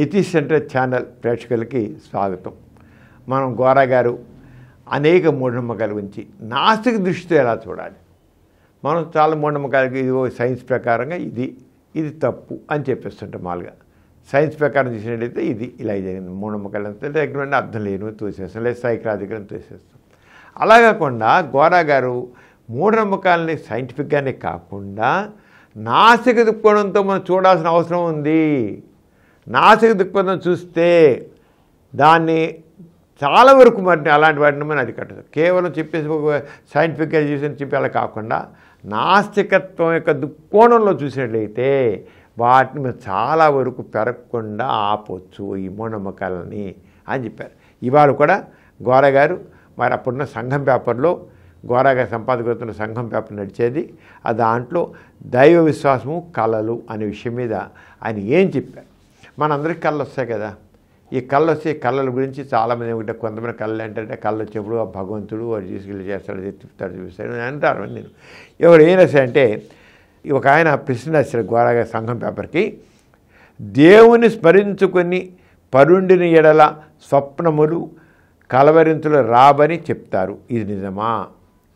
Ethics centre channel ప్రేక్షకులకి స్వాగతం. మనం గోరా గారు అనేక మూఢనమ్మకాల గురించి నాస్తిక దృష్టితో ఎలా చూడాలి, మనం చాలా మూఢనమ్మకాలకి ఇదిగో సైన్స్ ప్రకారంగా ఇది తప్పు అని చెప్పేస్తుంటాం. మామూలుగా సైన్స్ ప్రకారం చూసినట్లయితే ఇది ఇలా జరిగింది, మూఢనమ్మకాలు అంతా ఎటువంటి అర్థం లేని తోసేస్తాం, లేదా సైకలాజికల్ అని తోసేస్తాం. అలా కాకుండా గోరా గారు మూఢనమ్మకాలని సైంటిఫిక్గానే కాకుండా నాస్తిక దృక్పథంతో మనం చూడాల్సిన అవసరం ఉంది. నాస్తిక దృక్పథం చూస్తే దాన్ని చాలా వరకు మరి అలాంటి వాటిని మనం అరికట్టదు. కేవలం చెప్పేసి ఒక సైంటిఫిక్గా చూసి చెప్పి అలా కాకుండా నాస్తికత్వం యొక్క దృక్కోణంలో చూసినట్లయితే వాటిని మనం చాలా వరకు పెరగకుండా ఆపొచ్చు ఈ మూఢనమ్మకాలని అని చెప్పారు. ఇవాళ కూడా గోరా గారు మరి అప్పుడున్న సంఘం పేపర్లో గోరా గారి సంపాదకుతున్న సంఘం పేపర్ నడిచేది, ఆ దాంట్లో దైవ విశ్వాసము కళలు అనే విషయం మీద ఆయన ఏం చెప్పారు. మనందరికీ కళ్ళు వస్తాయి కదా, ఈ కళ్ళు వస్తే కళ్ళల గురించి చాలామంది ఏమిటంటే కొంతమంది కళ్ళు ఏంటంటే కళ్ళు వచ్చేప్పుడు ఆ భగవంతుడు వాడు తీసుకెళ్ళి చేస్తాడు, తిప్పుతాడు, చూపిస్తాడు అని అంటారు. నేను ఎవరు ఏం రాశారంటే ఒక ఆయన ప్రశ్న రాశారు గోరా గారి సంఘం పేపర్కి, దేవుని స్మరించుకొని పరుండిని ఎడల స్వప్నములు కలవరింతులు రాబని చెప్తారు, ఇది నిజమా?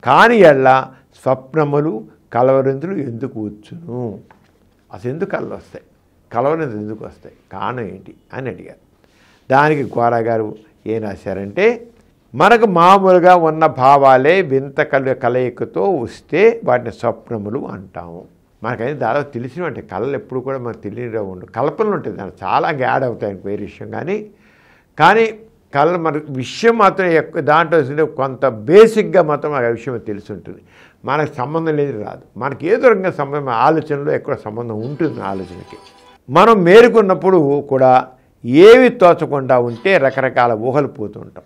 కాని ఎడల స్వప్నములు కలవరింతులు ఎందుకు వచ్చును? అసలు ఎందుకు కళ్ళు వస్తాయి, కలవరింతులు ఎందుకు వస్తాయి, కారణం ఏంటి అని అడిగారు. దానికి గోరా గారు ఏం రాశారంటే, మనకు మామూలుగా ఉన్న భావాలే వింత కలయికతో వస్తే వాటిని స్వప్నములు అంటాము. మనకైతే దాదాపు తెలిసినవంటే కళలు ఎప్పుడు కూడా మనకు తెలియడం ఉండవు, కల్పనలు ఉంటుంది, దానికి చాలా యాడ్ అవుతాయి వేరే విషయం. కానీ కళ మన విషయం మాత్రం దాంట్లో కొంత బేసిక్గా మాత్రం ఆ విషయం తెలిసి ఉంటుంది. మనకు సంబంధం లేదు, రాదు. మనకి ఏదో రకంగా సంబంధం, ఆలోచనలో ఎక్కడ సంబంధం ఉంటుంది ఆలోచనకి. మనం మేలుకున్నప్పుడు కూడా ఏవి తోచకుండా ఉంటే రకరకాల ఊహలు పోతూ ఉంటాం.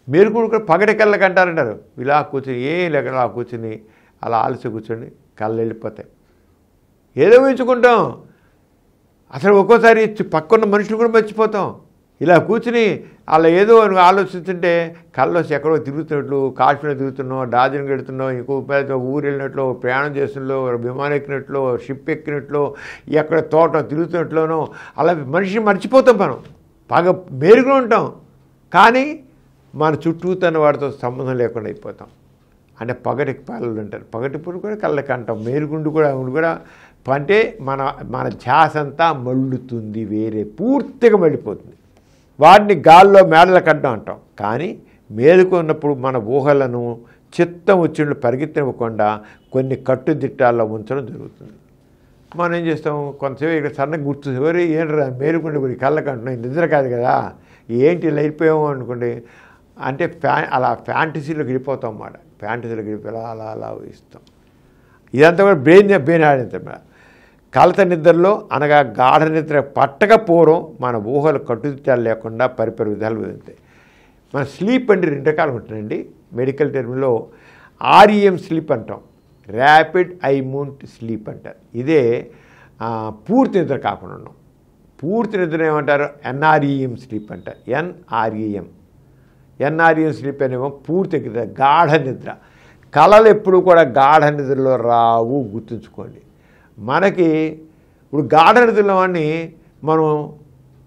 మేలుకుని కూడా పగటి కళ్ళకి అంటారంటారు, ఇలా కూర్చొని లేక అలా కూర్చుని అలా ఆలస్యం కూర్చొని కళ్ళు వెళ్ళిపోతాయి, ఏదో ఊహించుకుంటాం. అసలు ఒక్కోసారి పక్కన్న మనుషులు కూడా మర్చిపోతాం. ఇలా కూర్చుని అలా ఏదో ఆలోచిస్తుంటే కళ్ళు వచ్చి ఎక్కడో తిరుగుతున్నట్లు, కాశ్మీర్ తిరుగుతున్నాం, డార్జిలింగ్ వెళుతున్నాం, ఇంకో ఊరు వెళ్ళినట్లు, ప్రయాణం చేస్తున్నట్లు, విమానం ఎక్కినట్లు, షిప్ ఎక్కినట్లు, ఎక్కడ తోట తిరుగుతున్నట్లోనో అలా మనిషిని మర్చిపోతాం. మనం బాగా మేలుకుని ఉంటాం, కానీ మన చుట్టూతన్న వాడితో సంబంధం లేకుండా అయిపోతాం. అంటే పగటి పగలు అంటారు, పగటిప్పుడు కూడా కళ్ళకి అంటాం, మేలుకుండు కూడా అంటే మన ధ్యాస అంతా మళ్ళుతుంది, వేరే పూర్తిగా మళ్ళిపోతుంది. వాటిని గాల్లో మేడల కట్టడం అంటాం. కానీ మేలుకున్నప్పుడు మన ఊహలను చిత్తం వచ్చినట్లు పరిగెత్తనివ్వకుండా కొన్ని కట్టుదిట్టాల్లో ఉంచడం జరుగుతుంది. మనం ఏం చేస్తాం, కొంతసేపు ఇక్కడ సన్నగా గుర్తు ఎవరు ఏంటరా మేలుకుండే గురి కళ్ళకి అంటున్నాం, నిద్ర కాదు కదా, ఏంటి ఇలా అయిపోయాము అనుకోండి. అంటే అలా ఫ్యాంటసీలోకి వెళ్ళిపోతాం అన్నమాట. ఫ్యాంటసీలోకి వెళ్ళిపోయి అలా ఊహిస్తాం. ఇదంతా కూడా బ్రెయిన్ ఆడింది. కలత నిద్రలో అనగా గాఢ నిద్ర పట్టకపోవడం మన ఊహలు కట్టుదిట్టాలు లేకుండా పరిపరి విధాలు వెళ్తాయి. మన స్లీప్ అంటే 2 రకాలు ఉంటుందండి. మెడికల్ టర్మ్లో REM స్లీప్ అంటాం, ర్యాపిడ్ ఐ మూవ్మెంట్ స్లీప్ అంటారు. ఇదే పూర్తి నిద్ర కాకుండా ఉన్నాం. పూర్తి నిద్ర ఏమంటారు, NREM స్లీప్ అంటారు. NREM స్లీప్ అనేమో పూర్తి నిద్ర, గాఢ నిద్ర. కళలు ఎప్పుడు కూడా గాఢ నిద్రలో రావు, గుర్తుంచుకోండి. మనకి ఇప్పుడు గాఢ నిద్రలో వాడిని మనం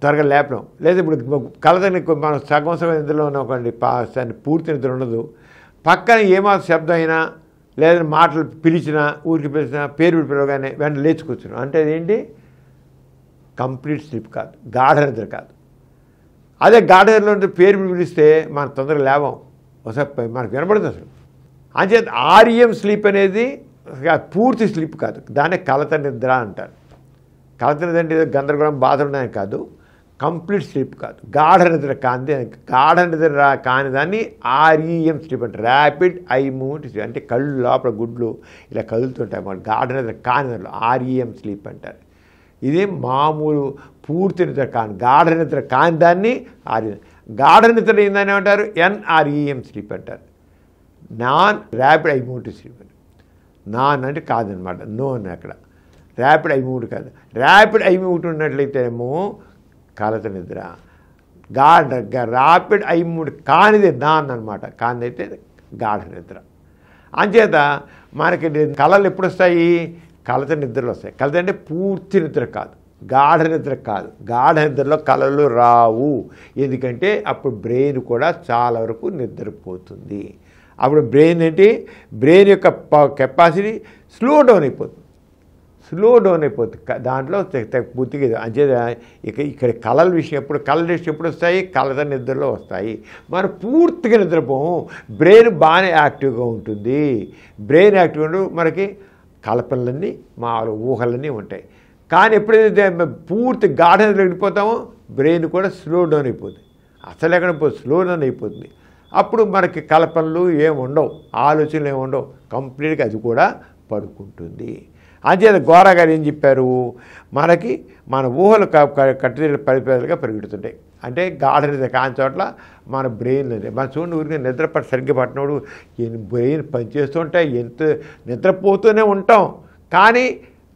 త్వరగా లేపడం, లేదా ఇప్పుడు కలతని మనం సగం నిద్రలో ఉన్నామండి, పూర్తి నిద్ర ఉండదు. పక్కన ఏమాత్రం శబ్దం అయినా లేదా మాటలు పిలిచినా, ఊరికి పిలిచినా, పేరు పిలవగానే వెంటనే లేచి కూర్చున్నాం అంటే అదేంటి, కంప్లీట్ స్లీప్ కాదు, గాఢ నిద్ర కాదు. అదే గాఢ నిద్రలో ఉంటే పేరు పిలిస్తే మనం తొందరగా లేవం, ఒకసారి మనకు వినపడుతుంది అసలు. అంచేత REM స్లీప్ అనేది పూర్తి స్లీప్ కాదు, దాన్ని కలత నిద్ర అంటారు. కలత నిద్ర అంటే గందరగోళం బాధ ఉన్నాయని కాదు, కంప్లీట్ స్లీప్ కాదు, గాఢ నిద్ర కాంతి. గాఢ నిద్ర కాని దాన్ని REM స్లీప్ అంటే ర్యాపిడ్ ఐ మూవ్మెంట్ స్లీప్. అంటే కళ్ళు లోపల గుడ్లు ఇలా కదులుతుంటాయి అన్నమాట. గాఢ నిద్ర కాని దాంట్లో REM స్లీప్ అంటారు. ఇది మామూలు పూర్తి నిద్ర కాని, గాఢ నిద్ర కాని దాన్ని REM. గాఢ నిద్ర ఏందని ఏమంటారు, NREM స్లీప్ అంటారు. Non rapid eye movement sleep. Non అంటే కాదనమాట, నో అని అక్కడ. ర్యాపిడ్ ఐ మూవ్మెంట్ కాదు. ర్యాపిడ్ ఐ మూవ్మెంట్ ఉన్నట్లయితేనేమో కలత నిద్ర. ర్యాపిడ్ ఐ మూవ్మెంట్ కానిదే నాన్ అనమాట, కానిదైతే గాఢ నిద్ర. అంచేత మనకి కళలు ఎప్పుడు వస్తాయి, కలత నిద్రలు వస్తాయి. కలత అంటే పూర్తి నిద్ర కాదు, గాఢ నిద్ర కాదు. గాఢ నిద్రలో కళలు రావు. ఎందుకంటే అప్పుడు బ్రెయిన్ కూడా చాలా వరకు నిద్రపోతుంది. అప్పుడు బ్రెయిన్ ఏంటి, బ్రెయిన్ యొక్క కెపాసిటీ స్లో డౌన్ అయిపోతుంది. దాంట్లో పూర్తిగా అంతే. ఇక్కడ కళల విషయం ఎప్పుడు వస్తాయి, కళల నిద్రలో వస్తాయి. మనం పూర్తిగా నిద్రపోము. బ్రెయిన్ బాగానే యాక్టివ్గా ఉంటుంది. బ్రెయిన్ యాక్టివ్గా మనకి కల్పనలన్నీ మా ఊహలన్నీ ఉంటాయి. కానీ ఎప్పుడైతే పూర్తి గాఢ నిద్ర వెళ్ళిపోతామో బ్రెయిన్ కూడా స్లో డౌన్ అయిపోతుంది. అసలు ఎక్కడ స్లో డౌన్ అయిపోతుంది. అప్పుడు మనకి కల్పనలు ఏముండవు, ఆలోచనలు ఏముండవు. కంప్లీట్గా అది కూడా పడుకుంటుంది. అంచేత గోరా గారు ఏం చెప్పారు, మనకి మన ఊహలు కట్టుదిరి పరిపేదలుగా పెరుగుతుంటాయి. అంటే గాఢ నిద్ర కాని చోట్ల మన బ్రెయిన్ మన చూడండి, ఊరికి నిద్ర సరిగ్గా పట్టినప్పుడు బ్రెయిన్ పనిచేస్తుంటాయి, ఎంత నిద్రపోతూనే ఉంటాం. కానీ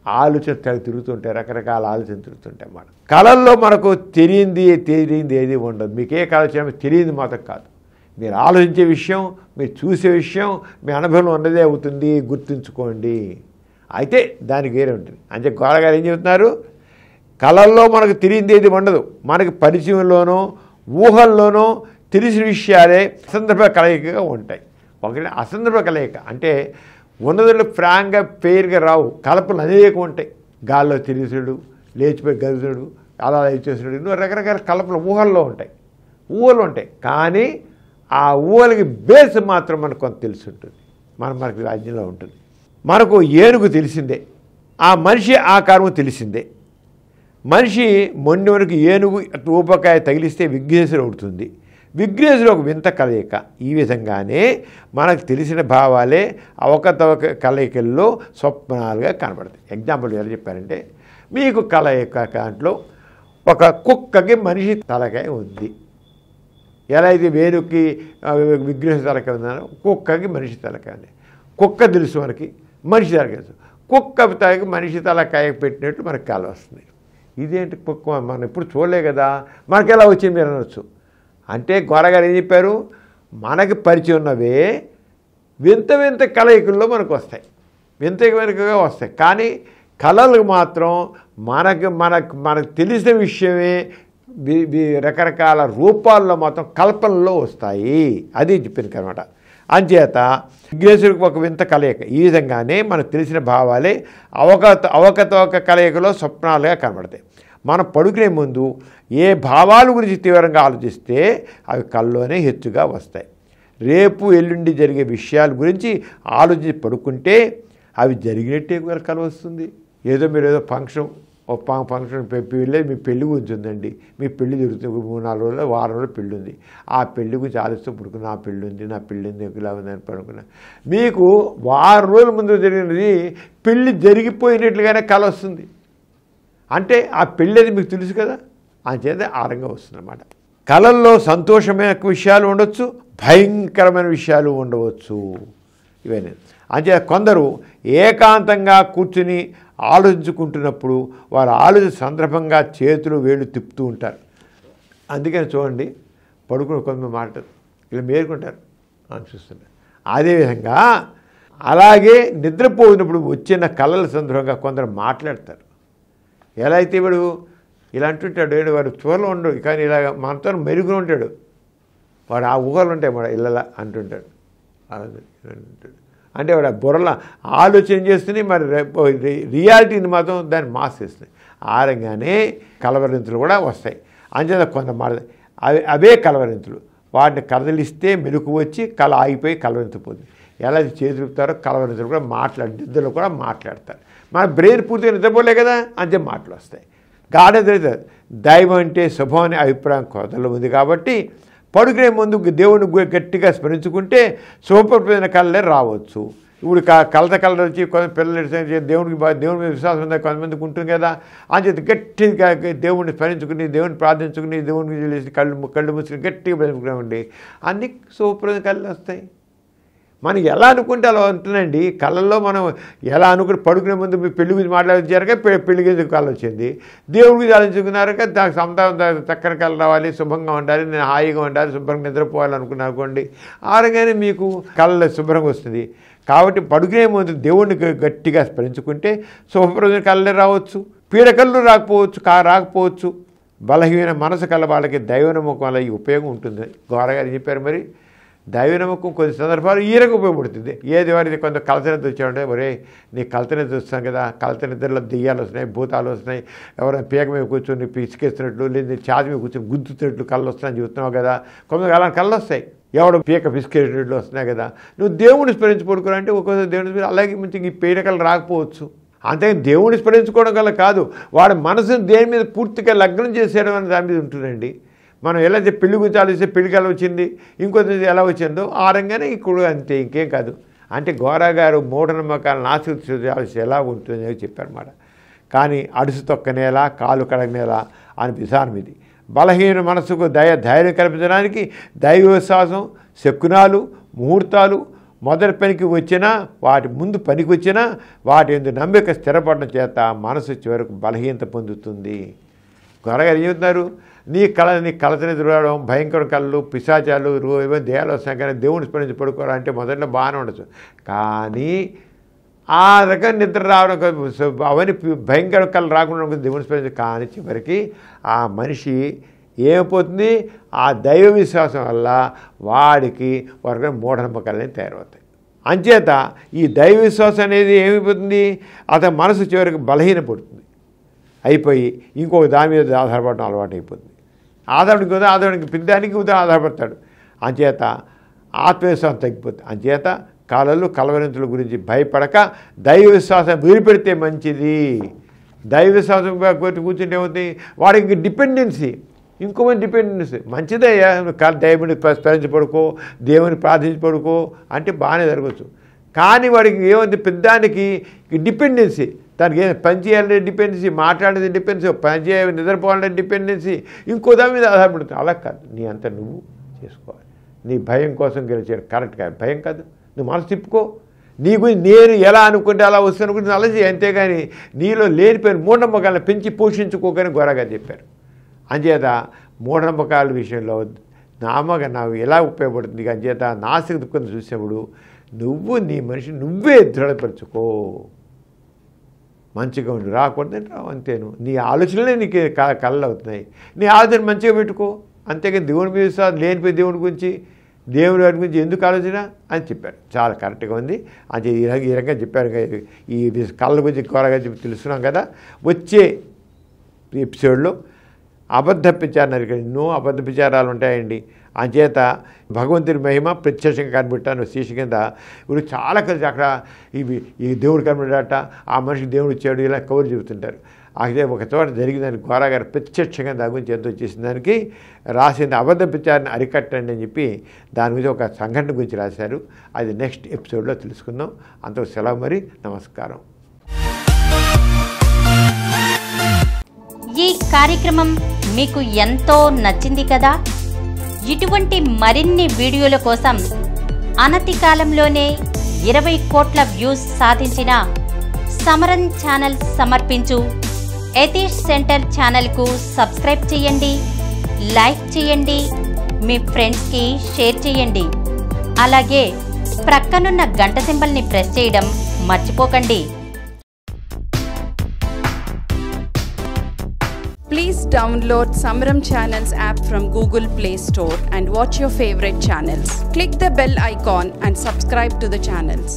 ఆలోచన తిరుగుతుంటాయి, రకరకాల ఆలోచన తిరుగుతుంటాయి అన్నమాట. కళల్లో మనకు తెలియంది ఏది ఉండదు. మీకే కళ చేయడం తెలియదు మాత్రం కాదు. మీరు ఆలోచించే విషయం, మీరు చూసే విషయం మీ అనుభవం ఉన్నదే అవుతుంది, గుర్తుంచుకోండి. అయితే దానికి వేరే ఉంటుంది. అంటే గోరగారు ఏం చెబుతున్నారు, కళల్లో మనకు తెలియంది ఏది ఉండదు. మనకి పరిచయంలోనో ఊహల్లోనో తెలిసిన విషయాలే అసందర్భ కలయికగా ఉంటాయి. ఒకటి అసందర్భ కలయిక అంటే ఉన్నదులు ఫ్రాంక్గా ఫెయిర్గా రావు, కలపలు అనేక ఉంటాయి. గాల్లో తిరిగిసుడు, లేచిపోయి గదుడు, అలా లేచేసుడు, ఎన్నో రకరకాల కలపలు ఊహల్లో ఉంటాయి. కానీ ఆ ఊహలకి బేస్ మాత్రం మనకు కొంత తెలిసి ఉంటుంది, మనకి రాజ్యంలో ఉంటుంది. మనకు ఏనుగు తెలిసిందే, ఆ మనిషి ఆకారము తెలిసిందే. మనిషి మొండి వరకు ఏనుగు ఊపకాయ తగిలిస్తే విఘ్నేశ్వరుడు అవుతుంది. విఘ్నేశ్వరుడు ఒక వింత కలయిక. ఈ విధంగానే మనకు తెలిసిన భావాలే అవకతవక కలయికల్లో స్వప్నాలుగా కనబడతాయి. ఎగ్జాంపుల్ ఎలా చెప్పారంటే, మీకు కలయిక దాంట్లో ఒక కుక్కకి మనిషి తలకాయ ఉంది. ఎలా అయితే వేణుకి విఘ్నేశ్వర తలకాయ ఉందనో కుక్కకి మనిషి తలకాయ ఉంది. కుక్క తెలుసు మనకి, మనిషి తలకాయ తెలుసు. కుక్క తలకి మనిషి తలకాయ పెట్టినట్టు మనకు కల వస్తుంది. ఇదేంటి కుక్క మనం ఎప్పుడు చూడలే కదా, మనకి ఎలా వచ్చింది మీరు అనవచ్చు. అంటే గోరగారు ఏం చెప్పారు, మనకి పరిచయం ఉన్నవే వింత కలయికల్లో మనకు వస్తాయి, వింతగా వస్తాయి. కానీ కళలకు మాత్రం మనకు తెలిసిన విషయమే రకరకాల రూపాల్లో మాత్రం కల్పనలో వస్తాయి. అది చెప్పింది అనమాట. అంచేత విఘ్నేశ్వరుడికి ఒక వింత కలయిక. ఈ విధంగానే మనకు తెలిసిన భావాలే అవకతవక కలయికలో స్వప్నాలుగా కనబడతాయి. మనం పడుకునే ముందు ఏ భావాల గురించి తీవ్రంగా ఆలోచిస్తే అవి కల్లోనే హెచ్చుగా వస్తాయి. రేపు ఎల్లుండి జరిగే విషయాల గురించి ఆలోచించి పడుకుంటే అవి జరిగినట్టే కల వస్తుంది. మీరు ఏదో ఫంక్షన్ వెళ్ళేది మీ పెళ్లి గురించి ఉందండి, మీ పెళ్లి జరుగుతుంది, 3-4 రోజులు వారం రోజులు పెళ్ళి ఉంది. ఆ పెళ్లి గురించి ఆలోచిస్తూ పడుకున్నా, నా పెళ్ళి ఉంది ఇలా ఉందని పడుకున్నా. మీకు వారం రోజుల ముందు జరిగినది పెళ్ళి జరిగిపోయినట్లుగానే కల వస్తుంది. అంటే ఆ పెళ్ళి అది మీకు తెలుసు కదా, అంచేత ఆరంగా వస్తుంది అన్నమాట. కళల్లో సంతోషమైన విషయాలు ఉండొచ్చు, భయంకరమైన విషయాలు ఉండవచ్చు. ఇవన్నీ అంతే. కొందరు ఏకాంతంగా కూర్చుని ఆలోచించుకుంటున్నప్పుడు వారు ఆలోచన సందర్భంగా చేతులు వేళ్ళు తిప్పుతూ ఉంటారు. అందుకని చూడండి, పడుకుని కొంతమంది మాట ఇలా మేలుకుంటారు అని చూస్తున్నారు. అదేవిధంగా అలాగే నిద్రపోయినప్పుడు వచ్చిన కళల సందర్భంగా కొందరు మాట్లాడతారు. ఎలా అయితే వాడు ఇలా అంటుంటాడు, వాడు చూరలో ఉండడు కానీ ఇలాగ మనతో మెరుగున ఉంటాడు, వాడు ఆ ఊహలు ఉంటాయి మన ఇళ్ళలా అంటుంటాడు. అంటే వాడు ఆ బుర్రలో ఆలోచన చేస్తుంది, మరి రియాలిటీని మాత్రం దాన్ని మాసేస్తుంది. ఆ రంగానే కలవరింతలు కూడా వస్తాయి. అంచేత కొంత అవే కలవరింతలు, వాటిని కదలిస్తే మెలకు వచ్చి కళ ఆగిపోయి కలవరింతపోతుంది. ఎలా చేతులుపుతారో కలవరింతలు కూడా నిద్రలో కూడా మాట్లాడతారు. మన బ్రెయిన్ పూర్తిగా నిద్రపోలే కదా, అంతే మాటలు వస్తాయి. గాఢ నిద్ర దైవం అంటే శుభం అనే అభిప్రాయం కొత్తలో ఉంది. కాబట్టి పడుకునే ముందు దేవుని గట్టిగా స్మరించుకుంటే శుభప్రదమైన కళలే రావచ్చు. ఇప్పుడు కలత వచ్చి కొంత పిల్లలు దేవుని మీద విశ్వాసం ఉందా కొంతమందికి ఉంటుంది కదా, అంచేత గట్టిగా దేవుడిని స్మరించుకుని దేవుని ప్రార్థించుకుని దేవుని కళ్ళు మూసుకుని గట్టిగా బ్రతుకున్నామండి, అన్ని శుభప్రదమైన కళలు వస్తాయి. మనం ఎలా అనుకుంటే అలా ఉంటుందండి. కళల్లో మనం ఎలా అనుకుని పడుకునే ముందు మీ పెళ్లి గురించి మాట్లాడించారుగా పెళ్లి గురించి కళ వచ్చింది, దేవుడి గురించి ఆలోచించుకున్నారుగా దానికి సంతానం చక్కని కళ రావాలి, శుభంగా ఉండాలి, నేను హాయిగా ఉండాలి, శుభ్రంగా నిద్రపోవాలనుకున్నానుకోండి, ఆరగానే మీకు కళ శుభ్రంగా వస్తుంది. కాబట్టి పడుకునే ముందు దేవుడిని గట్టిగా స్మరించుకుంటే శుభప్రదమైన కళలే రావచ్చు. పీడకలు రాకపోవచ్చు బలహీన మనసు కల వాళ్ళకి దైవ నమ్మకం వల్ల ఈ ఉపయోగం ఉంటుంది. గోరగారు చెప్పారు. మరి దైవ నమ్మకం కొన్ని సందర్భాలు ఈ రకంగా ఉపయోగపడుతుంది. ఏది వారికి కొంత కలతనిద్ర వచ్చామంటే ఒరే నీ కలతనిద్ర వస్తాం కదా, కలతనిద్రలో దెయ్యాలు వస్తున్నాయి, భూతాలు వస్తున్నాయి, ఎవరైనా పీక మీద కూర్చొని పిసికేస్తున్నట్లు లేదా ఛాతి మీద కూర్చొని గుద్దుతున్నట్లు కళ్ళు వస్తున్నాయని చెబుతున్నావు కదా. కొంతమంది అలా కళ్ళు వస్తాయి, ఎవడు పీక పిసికేసినట్లు వస్తున్నాయి కదా. నువ్వు దేవుడిని స్మరించి పడుకోవాలంటే ఒక్కోసారి దేవుని అలాగే మంచి ఈ పీడకలు రాకపోవచ్చు. అంతేగాని దేవుడిని స్మరించుకోవడం వల్ల కాదు, వాడి మనసును దేని మీద పూర్తిగా లగ్నం చేసేయడం అని దాని మీద ఉంటుందండి. మనం ఎలా అయితే పెళ్లి గురించి ఆలోచిస్తే పెళ్లికి ఎలా వచ్చింది, ఇంకొంత ఎలా వచ్చిందో ఆ రంగానే ఇప్పుడు అంతే, ఇంకేం కాదు. అంటే గోరా గారు మూఢనమ్మకాలను ఆలోచించాల్సి ఎలా ఉంటుందని చెప్పారన్నమాట. కానీ అడుసు తొక్కనేలా కాలు కడగనేలా అని విధానం ఇది. బలహీన మనసుకు ధైర్యం కల్పించడానికి దైవ విశ్వాసం, శకునాలు, ముహూర్తాలు మొదటి పనికి వచ్చినా వాటి ముందు పనికి వచ్చినా వాటి ఎందుకు నమ్మిక స్థిరపడడం చేత మనసు చివరకు బలహీనత పొందుతుంది. గొరగారు ఏం చెబుతున్నారు? నీ కళతని చూడడం, భయంకర కళ్ళు, పిశాచాలు, ఏవో దేహాలు వస్తాయి కానీ దేవుని స్మరించి పడుకోవడం అంటే మొదట్లో బాగానే ఉండొచ్చు. కానీ ఆ రకం నిద్ర రావడం అవన్నీ భయంకర కళ్ళు రాకుండా దేవుని స్మరించి కానీ చివరికి ఆ మనిషి ఏమైపోతుంది, ఆ దైవ విశ్వాసం వల్ల వాడికి వారికి మూఢనమ్మకాలనే తయారవుతాయి. అంచేత ఈ దైవ విశ్వాసం అనేది ఏమైపోతుంది, అతని మనసు చివరికి బలహీనపడుతుంది, అయిపోయి ఇంకొక దాని మీద ఆధారపడడం అలవాటు అయిపోతుంది. ఆధారానికి పిద్దానికి ఆధారపడతాడు. అంచేత ఆత్మవిశ్వాసం తగ్గిపోతుంది. అంచేత కలవరింతుల గురించి భయపడక దైవ విశ్వాసం వదిలిపెడితే మంచిది. దైవ విశ్వాసం కూర్చుంటే ఏమవుతుంది, వాడికి డిపెండెన్సీ, ఇంకో డిపెండెన్సీ మంచిదయ్యా, దైవుని స్మరించి పడుకో, దేవుని ప్రార్థించి పడుకో అంటే బాగానే జరగచ్చు. కానీ వాడికి ఏమైంది, పెద్దానికి డిపెండెన్సీ, దానికి ఏం పని చేయాలంటే డిపెండెన్సీ, మాట్లాడేది డిపెండెన్సీ, పని చేయాలి నిద్రపోవాలంటే డిపెండెన్సీ, ఇంకో దాని మీద ఆధారపడుతుంది. అలా కాదు, నీ అంతా నువ్వు చేసుకోవాలి. నీ భయం కోసం గెలిచాడు కరెక్ట్ కాదు, భయం కాదు, నువ్వు మనసు తిప్పుకో. నీ గురించి నేను ఎలా అనుకుంటే అలా వస్తాను గురించి అలసి, అంతేగాని నీలో లేనిపోయిన మూఢనమ్మకాలను పెంచి పోషించుకోకని గొరగా చెప్పారు. అంచేత మూఢనమ్మకాల విషయంలో నాకు ఎలా ఉపయోగపడుతుంది, అంచేత నాసిక దుఃఖం చూసినప్పుడు నువ్వు నీ మనిషి నువ్వే దృఢపరచుకో. మంచిగా ఉండి రాకూడదని రావు, అంతేను. నీ ఆలోచనలే నీకు కళ్ళు అవుతున్నాయి, నీ ఆలోచన మంచిగా పెట్టుకో. అంతేగాని దేవుని మీద లేనిపోయి దేవుని గురించి దేవుని గురించి ఎందుకు ఆలోచన అని చెప్పారు. చాలా కరెక్ట్గా ఉంది. అంటే ఈ రకంగా చెప్పారు. ఈ కళ్ళ గురించి కోరగా చెప్పి తెలుస్తున్నాం కదా. వచ్చే ఎపిసోడ్లో అబద్ధ విచారణ, ఎన్నో అబద్ధ విచారాలు ఉంటాయండి. అంచేత భగవంతుని మహిమ ప్రత్యక్షంగా కనిపెట్టాను శీర్షి కింద ఇప్పుడు చాలా కలిసి అక్కడ ఈ దేవుడు కనిపెట్టాట, ఆ మనిషికి దేవుడు ఇచ్చాడు, ఇలా కవర్ చెబుతుంటారు. అయితే ఒక చోట జరిగిందని గోరా గారు ప్రత్యక్షంగా దాని గురించి ఎంతో చేసిన దానికి రాసింది అబద్ధ విచారణ అరికట్టండి అని చెప్పి దాని మీద ఒక సంఘటన గురించి రాశారు. అది నెక్స్ట్ ఎపిసోడ్లో తెలుసుకుందాం. అంతకు సెలవు, మరి నమస్కారం. ఈ కార్యక్రమం మీకు ఎంతో నచ్చింది కదా. ఇటువంటి మరిన్ని వీడియోల కోసం అనతి కాలంలోనే 20 కోట్ల వ్యూస్ సాధించిన సమరన్ ఛానల్ సమర్పించు యతీష్ సెంటర్ ఛానల్కు సబ్స్క్రైబ్ చేయండి, లైక్ చేయండి, మీ ఫ్రెండ్స్కి షేర్ చేయండి. అలాగే ప్రక్కనున్న గంట సింబల్ని ప్రెస్ చేయడం మర్చిపోకండి. Please download Samaram Channels app from Google Play Store and watch your favorite channels. Click the bell icon and subscribe to the channels.